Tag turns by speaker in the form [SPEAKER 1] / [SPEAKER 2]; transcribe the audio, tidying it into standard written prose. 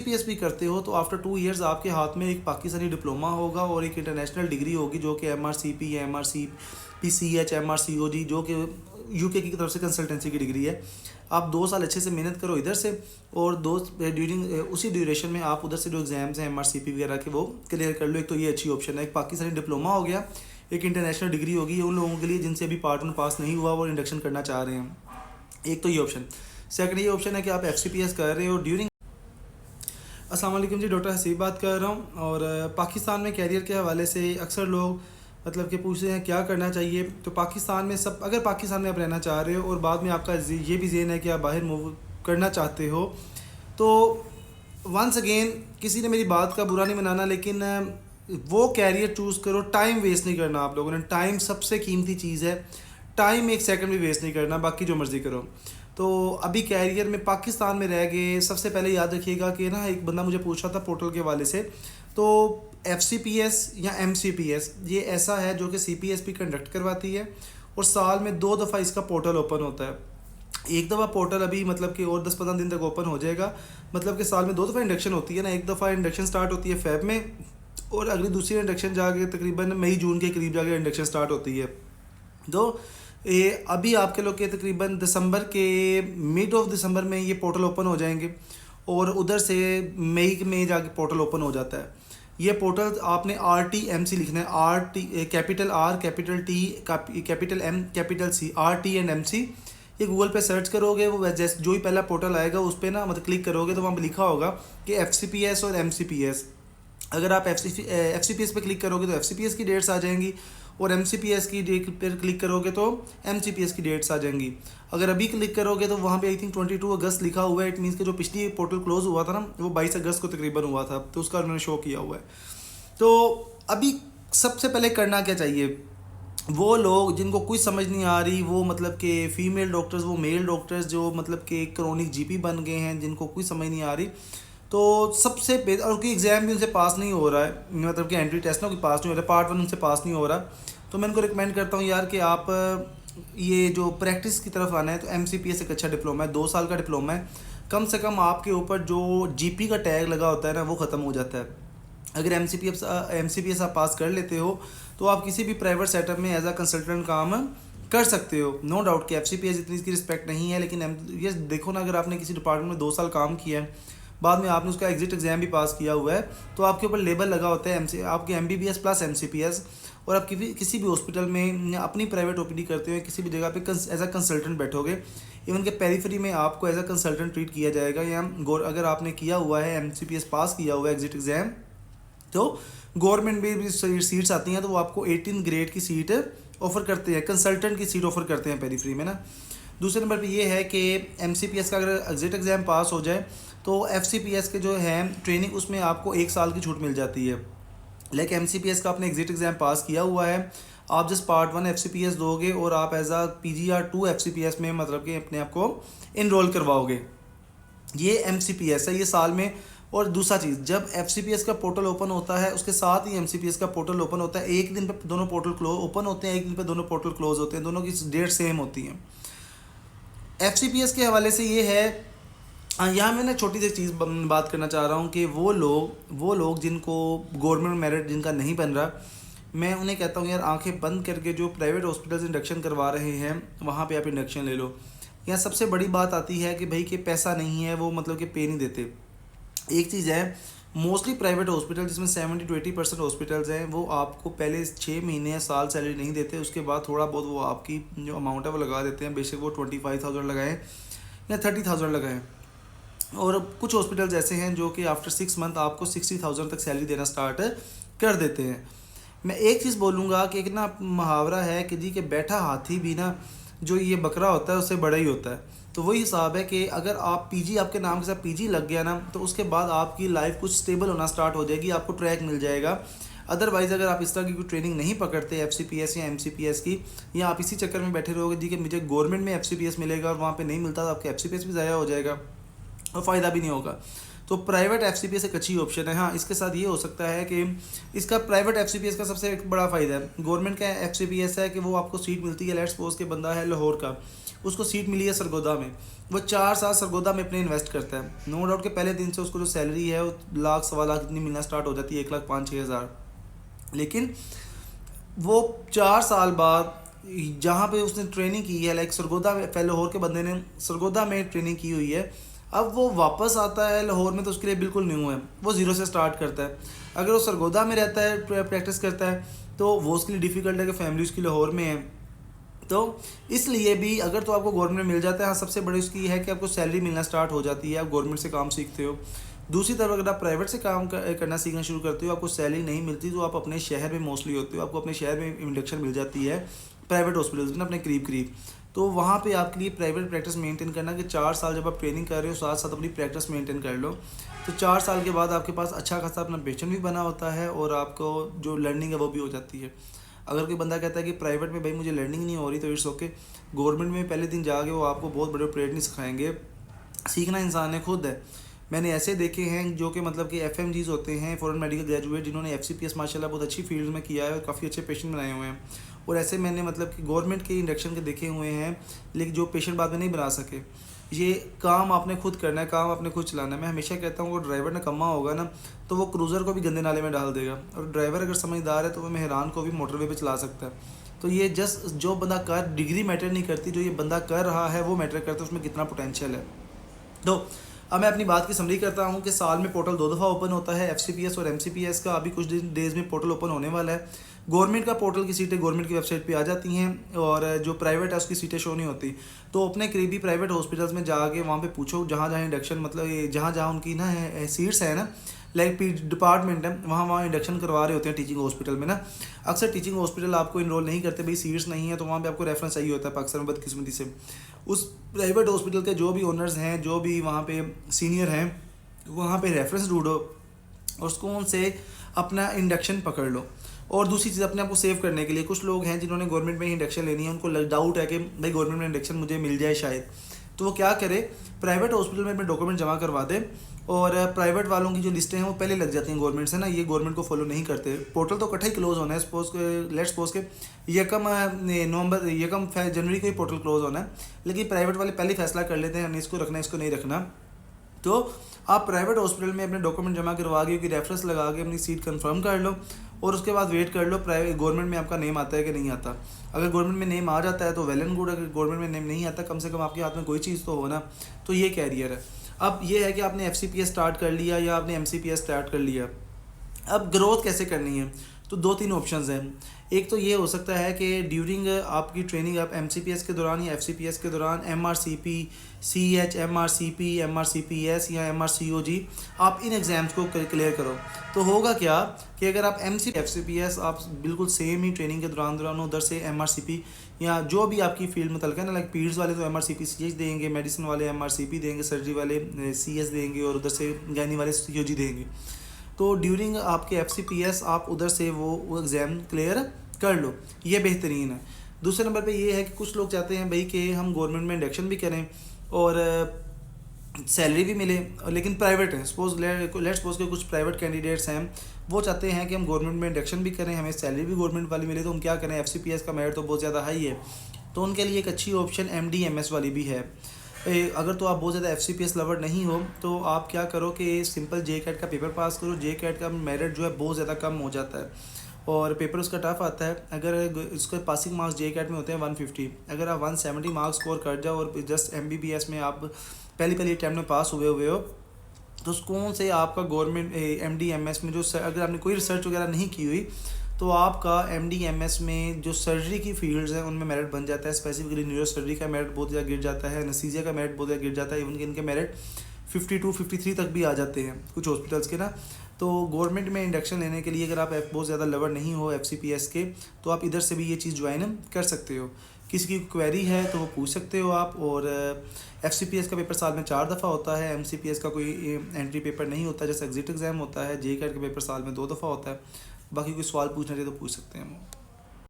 [SPEAKER 1] PS भी करते हो तो आफ्टर 2 इयर्स आपके हाथ में एक पाकिस्तानी डिप्लोमा होगा और एक इंटरनेशनल डिग्री होगी जो कि MRCP या MRCPCH MRCOG जो कि यूके की तरफ से कंसल्टेंसी की डिग्री है। आप 2 साल अच्छे से मेहनत करो इधर से और ड्यूरिंग उसी ड्यूरेशन में आप उधर से जो एग्ज़ाम्स हैं MRCP वगैरह के वो क्लियर कर लो। एक तो ये अच्छी ऑप्शन है, एक पाकिस्तानी डिप्लोमा हो गया, एक इंटरनेशनल डिग्री होगी। ये उन लोगों के लिए जिनसे अभी पार्ट 1 पास नहीं हुआ वो इंडक्शन करना चाह रहे हैं। एक तो ये ऑप्शन। सेकंड ये ऑप्शन है कि आप FCPS कर रहे हो ड्यूरिंग। अस्सलाम वालेकुम जी, डॉक्टर हसीब बात कर रहा हूँ। और पाकिस्तान में कैरियर के हवाले से अक्सर लोग मतलब कि पूछते हैं क्या करना चाहिए। तो पाकिस्तान में सब, अगर पाकिस्तान में आप रहना चाह रहे हो और बाद में आपका ये भी ज़हन है कि आप बाहर मूव करना चाहते हो, तो वंस अगेन किसी ने मेरी बात का बुरा नहीं मनाना, लेकिन वो कैरियर चूज़ करो, टाइम वेस्ट नहीं करना। आप लोगों ने, टाइम सबसे कीमती चीज़ है, टाइम एक सेकंड भी वेस्ट नहीं करना, बाकी जो मर्ज़ी करो। तो अभी कैरियर में पाकिस्तान में रह गए, सबसे पहले याद रखिएगा कि ना, एक बंदा मुझे पूछ रहा था पोर्टल के वाले से, तो FCPS या MCPS ये ऐसा है जो कि CPSP कंडक्ट करवाती है और साल में 2 दफ़ा इसका पोर्टल ओपन होता है। एक दफ़ा पोर्टल अभी मतलब कि और 10-15 दिन तक ओपन हो जाएगा, मतलब कि साल में 2 दफ़ा इंडक्शन होती है ना। एक दफ़ा इंडक्शन स्टार्ट होती है फ़ेब में और अगली दूसरी इंडक्शन जाके तकरीबन मई जून के करीब जाके इंडक्शन स्टार्ट होती है। तो ये अभी आपके लोग के तकरीबन दिसंबर के मिड ऑफ दिसंबर में ये पोर्टल ओपन हो जाएंगे और उधर से मई में जाके पोर्टल ओपन हो जाता है। ये पोर्टल आपने RTMC लिखना है, RT capital R capital T capital M capital C, RT and MC। ये गूगल पे सर्च करोगे, वो जैसे जो ही पहला पोर्टल आएगा उस पर ना मतलब क्लिक करोगे तो वहाँ पर लिखा होगा कि FCPS और MCPS। अगर आप FCPS पे क्लिक करोगे तो FCPS की डेट्स आ जाएंगी और MCPS की डेट पर क्लिक करोगे तो MCPS की डेट्स आ जाएंगी। अगर अभी क्लिक करोगे तो वहाँ पे आई थिंक 22 अगस्त लिखा हुआ है। इट मीन्स कि जो पिछली पोर्टल क्लोज हुआ था ना, वो 22 अगस्त को तकरीबन हुआ था, तो उसका उन्होंने शो किया हुआ है। तो अभी सबसे पहले करना क्या चाहिए, वो लोग जिनको कुछ समझ नहीं आ रही, वो मतलब कि फ़ीमेल डॉक्टर्स, वो मेल डॉक्टर्स जो मतलब कि क्रोनिक GP बन गए हैं, जिनको कुछ समझ नहीं आ रही, तो सबसे बेहतर, और कोई एग्ज़ाम भी उनसे पास नहीं हो रहा है, मतलब कि एंट्री टेस्ट ना कोई पास नहीं हो रहा है, पार्ट 1 उनसे पास नहीं हो रहा, तो मैं उनको रिकमेंड करता हूँ यार कि आप ये जो प्रैक्टिस की तरफ आना है तो MCPS एक अच्छा डिप्लोमा है, 2 साल का डिप्लोमा है। कम से कम आपके ऊपर जो GP का टैग लगा होता है ना, वो ख़त्म हो जाता है। अगर MCPS आप पास कर लेते हो तो आप किसी भी प्राइवेट सेटअप में एज अ कंसल्टेंट काम कर सकते हो। नो डाउट कि FCPS इतनी इसकी रिस्पेक्ट नहीं है, लेकिन ये देखो ना, अगर आपने किसी डिपार्टमेंट में 2 साल काम किया है, बाद में आपने उसका एग्जिट एग्ज़ाम भी पास किया हुआ है, तो आपके ऊपर लेबल लगा होता है आपके MBBS प्लस MCPS। और आप किसी भी हॉस्पिटल में अपनी प्राइवेट OPD करते हुए किसी भी जगह पे एज अ कंसल्टेंट बैठोगे, इवन के पेरीफेरी में आपको एज अ कंसल्टेंट ट्रीट किया जाएगा। या अगर आपने किया हुआ है MCPS पास किया हुआ है एग्जिट एग्ज़ाम, तो गवर्नमेंट में भी सीट्स आती हैं तो वो आपको 18 ग्रेड की सीट ऑफ़र करते हैं, कंसल्टेंट की सीट ऑफ़र करते हैं पेरीफ्री में ना। दूसरे नंबर पे ये है कि MCPS का अगर एग्जिट एग्ज़ाम पास हो जाए तो FCPS के जो है ट्रेनिंग, उसमें आपको 1 साल की छूट मिल जाती है। लेकिन MCPS का आपने एग्जिट एग्ज़ाम पास किया हुआ है, आप जस्ट पार्ट 1 FCPS दोगे और आप एज आ PGR2 FCPS में मतलब कि अपने आप को इनरोल करवाओगे। ये MCPS है, ये साल में। और दूसरा चीज़, जब FCPS का पोर्टल ओपन होता है उसके साथ ही MCPS का पोर्टल ओपन होता है। एक दिन पे दोनों पोर्टल ओपन होते हैं, एक दिन पे दोनों पोर्टल क्लोज होते हैं, दोनों की डेट सेम होती हैं। FCPS के हवाले से ये है। यहाँ मैं ना छोटी सी चीज़ बात करना चाह रहा हूँ कि वो लोग जिनको गवर्नमेंट मेरिट जिनका नहीं बन रहा, मैं उन्हें कहता हूँ यार आंखें बंद करके जो प्राइवेट हॉस्पिटल्स इंडक्शन करवा रहे हैं वहाँ पे आप इंडक्शन ले लो। यहाँ सबसे बड़ी बात आती है कि भाई कि पैसा नहीं है, वो मतलब कि पे नहीं देते। एक चीज़ है, मोस्टली प्राइवेट हॉस्पिटल जिसमें 70 to 80% हॉस्पिटल्स हैं, वो आपको पहले 6 महीने या साल सैलरी नहीं देते, उसके बाद थोड़ा बहुत वो आपकी जो अमाउंट है वो लगा देते हैं। बेशक वो 25,000 लगाएं या 30,000 लगाएं। और कुछ हॉस्पिटल्स ऐसे हैं जो कि आफ्टर 6 मंथ आपको 60,000 तक सैलरी देना स्टार्ट कर देते हैं। मैं एक चीज़ बोलूँगा कि एक ना मुहावरा है कि जी कि बैठा हाथी भी ना जो ये बकरा होता है उससे बड़ा ही होता है। तो वही हिसाब है कि अगर आप PG, आपके नाम के साथ PG लग गया ना, तो उसके बाद आपकी लाइफ कुछ स्टेबल होना स्टार्ट हो जाएगी, आपको ट्रैक मिल जाएगा। अदरवाइज़ अगर आप इस तरह की कोई ट्रेनिंग नहीं पकड़ते FCPS या MCPS की, या आप इसी चक्कर में बैठे रहोगे जी कि मुझे गवर्नमेंट में FCPS मिलेगा और वहाँ पे नहीं मिलता, तो आपके FCPS भी ज़ाया हो जाएगा और फ़ायदा भी नहीं होगा। तो प्राइवेट FCPS एक अच्छी ऑप्शन है। हाँ, इसके साथ ये हो सकता है कि इसका प्राइवेट FCPS का सबसे एक बड़ा फ़ायदा है, गवर्नमेंट का FCPS है कि वो आपको सीट मिलती है। लेट्स सपोज के बंदा है लाहौर का, उसको सीट मिली है सरगोदा में, वो 4 साल सरगोदा में अपने इन्वेस्ट करता है। नो डाउट के पहले दिन से उसको जो सैलरी है वो लाख सवा लाख इतनी मिलना स्टार्ट हो जाती है, 1,05,000-6,000। लेकिन वो 4 साल बाद जहाँ पे उसने ट्रेनिंग की है, लाइक सरगोदा में, लाहौर के बंदे ने सरगोदा में ट्रेनिंग की हुई है, अब वो वापस आता है लाहौर में तो उसके लिए बिल्कुल न्यू है, वो ज़ीरो से स्टार्ट करता है। अगर वो सरगोदा में रहता है, प्रैक्टिस करता है, तो वो उसके लिए डिफ़िकल्ट है कि फैमिली उसकी लाहौर में है। तो इसलिए भी अगर तो आपको गवर्नमेंट मिल जाता है, हाँ सबसे बड़ी उसकी है कि आपको सैलरी मिलना स्टार्ट हो जाती है, आप गवर्नमेंट से काम सीखते हो। दूसरी तरफ अगर आप प्राइवेट से काम करना सीखना शुरू करते हो, आपको सैलरी नहीं मिलती, तो आप अपने शहर में मोस्टली होते हो, आपको अपने शहर में इंडक्शन मिल जाती है प्राइवेट हॉस्पिटल्स में अपने करीब। तो वहाँ पे आपके लिए प्राइवेट प्रैक्टिस मेंटेन करना कि 4 साल जब आप ट्रेनिंग कर रहे हो, साथ साथ अपनी प्रैक्टिस मेंटेन कर लो, तो 4 साल के बाद आपके पास अच्छा खासा अपना पेशेंट भी बना होता है और आपको जो लर्निंग है वो भी हो जाती है। अगर कोई बंदा कहता है कि प्राइवेट में भाई मुझे लर्निंग नहीं हो रही, तो इट्स ओके। गवर्नमेंट में पहले दिन जाके वो आपको बहुत बड़े ऑपरेट नहीं सिखाएंगे, सीखना इंसान ने खुद है। मैंने ऐसे देखे हैं जो कि मतलब कि FMGs होते हैं, फॉरेन मेडिकल ग्रेजुएट, जिन्होंने FCPS माशाल्लाह बहुत अच्छी फील्ड में किया है और काफ़ी अच्छे पेशेंट बनाए हुए हैं। और ऐसे मैंने मतलब कि गवर्नमेंट के इंडक्शन के देखे हुए हैं, लेकिन जो पेशेंट बाद में नहीं बना सके। ये काम आपने खुद करना है, काम आपने खुद चलाना है। मैं हमेशा कहता हूँ, वो ड्राइवर नकम्मा होगा ना, तो वो क्रूज़र को भी गंदे नाले में डाल देगा, और ड्राइवर अगर समझदार है तो वो मेहरान को भी मोटरवे पे चला सकता है। तो ये जस्ट जो बंदा कर, डिग्री मैटर नहीं करती, जो ये बंदा कर रहा है वो मैटर करता है, उसमें कितना पोटेंशियल है। तो अब मैं अपनी बात की समरी करता हूँ कि साल में पोर्टल 2 दफ़ा ओपन होता है, FCPS और MCPS का। अभी कुछ डेज़ में पोर्टल ओपन होने वाला है। गवर्नमेंट का पोर्टल की सीटें गवर्नमेंट की वेबसाइट पे आ जाती हैं, और जो प्राइवेट है उसकी सीटें शो नहीं होती। तो अपने करीबी प्राइवेट हॉस्पिटल्स में जाके वहाँ पे पूछो, जहाँ जहाँ इंडक्शन, मतलब जहाँ जहाँ उनकी ना है सीट्स है ना, लाइक डिपार्टमेंट है, वहाँ इंडक्शन करवा रहे होते हैं टीचिंग हॉस्पिटल में ना। अक्सर टीचिंग हॉस्पिटल आपको इनरोल नहीं करते, भाई सीट्स नहीं है, तो वहाँ पे आपको रेफरेंस चाहिए होता है, अक्सर में बदकिस्मती से। उस प्राइवेट हॉस्पिटल के जो भी ओनर्स हैं, जो भी वहाँ पे सीनियर हैं, वहाँ पे रेफरेंस ढूंढो और उसको उनसे अपना इंडक्शन पकड़ लो। और दूसरी चीज़, अपने आप को सेव करने के लिए, कुछ लोग हैं जिन्होंने गवर्नमेंट में इंडक्शन लेनी है, उनको डाउट है कि भाई गवर्नमेंट में इंडक्शन मुझे मिल जाए शायद, तो वो क्या करे, प्राइवेट हॉस्पिटल में अपने डॉक्यूमेंट जमा करवा दे। और प्राइवेट वालों की जो लिस्टें हैं वो पहले लग जाती हैं गवर्नमेंट से ना, ये गवर्नमेंट को फॉलो नहीं करते। पोर्टल तो इकट्ठा ही क्लोज होना है, लेट्स सपोज के 1 जनवरी को ही पोर्टल क्लोज होना है, लेकिन प्राइवेट वाले पहले फैसला कर लेते हैं हमने इसको रखना है, इसको नहीं रखना। तो आप प्राइवेट हॉस्पिटल में अपने डॉक्यूमेंट जमा करवा के, रेफरेंस लगा के अपनी सीट कंफर्म कर लो, और उसके बाद वेट कर लो प्राइवेट गवर्नमेंट में आपका नेम आता है कि नहीं आता। अगर गवर्नमेंट में नेम आ जाता है तो वेल एंड गुड, अगर गवर्नमेंट में नेम नहीं आता, कम से कम आपके हाथ में कोई चीज़ तो हो ना। तो ये कैरियर है। अब ये है कि आपने FCPS स्टार्ट कर लिया या आपने MCPS स्टार्ट कर लिया, अब ग्रोथ कैसे करनी है, तो 2-3 ऑप्शंस हैं। एक तो ये हो सकता है कि ड्यूरिंग आपकी ट्रेनिंग, आप MCPS के दौरान या FCPS के दौरान MRCP, CH, MRCP, MRCPS या MRCOG, आप इन एग्ज़ाम्स को क्लियर करो। तो होगा क्या कि अगर आप FCPS आप बिल्कुल सेम ही ट्रेनिंग के दौरान उधर से MRCP या जो भी आपकी फील्ड में तलका है ना, लाइक पीड्स वाले तो MRCP CH देंगे, मेडिसिन वाले MRCP देंगे, सर्जरी वाले CS देंगे, और उधर से गायनी वाले COG देंगे। तो ड्यूरिंग आपके FCPS आप उधर से वो एग्ज़ाम क्लियर कर लो, ये बेहतरीन है। दूसरे नंबर पे ये है कि कुछ लोग चाहते हैं भाई कि हम गवर्नमेंट में इंडक्शन भी करें और सैलरी भी मिले, लेकिन प्राइवेट है। लेट्स सपोज के कुछ प्राइवेट कैंडिडेट्स हैं, वो चाहते हैं कि हम गवर्नमेंट में इंडक्शन भी करें, हमें सैलरी भी गवर्नमेंट वाली मिले, तो हम क्या करें, FCPS का मेरिट तो बहुत ज़्यादा हाई है, तो उनके लिए एक अच्छी ऑप्शन MD-MS वाली भी है। अगर तो आप बहुत ज़्यादा FCPS लवर नहीं हो, तो आप क्या करो कि सिंपल JCAT का पेपर पास करो। JCAT का मेरिट जो है बहुत ज़्यादा कम हो जाता है और पेपर उसका टफ आता है। अगर इसके पासिंग मार्क्स JCAT में होते हैं 150, अगर आप 170 मार्क्स स्कोर कर जाओ और जस्ट MBBS में आप पहली अटैम्प्ट में पास हुए हो, तो कौन से आपका गवर्नमेंट MD-MS में जो अगर आपने कोई रिसर्च वगैरह नहीं की हुई, तो आपका MD-MS में जो सर्जरी की फील्ड्स हैं उनमें मेरिट बन जाता है। स्पेसिफिकली न्यूरो सर्जरी का मेरिट बहुत ज़्यादा गिर जाता है, एनेस्थीसिया का मेरिट बहुत ज़्यादा गिर जाता है, इवन कि इनके मेरिट 52-53 तक भी आ जाते हैं कुछ हॉस्पिटल्स के ना। तो गवर्नमेंट में इंडक्शन लेने के लिए अगर आप बहुत ज़्यादा लवर नहीं हो FCPS के, तो आप इधर से भी ये चीज़ ज्वाइन कर सकते हो। किसी की क्वेरी है तो वो पूछ सकते हो आप। और FCPS का पेपर साल में 4 दफ़ा होता है, MCPS का कोई एंट्री पेपर नहीं होता, जैसे एग्जिट एग्ज़ाम होता है। JCAT का पेपर साल में 2 दफ़ा होता है। बाकी कोई सवाल पूछना चाहिए तो पूछ सकते हैं हम।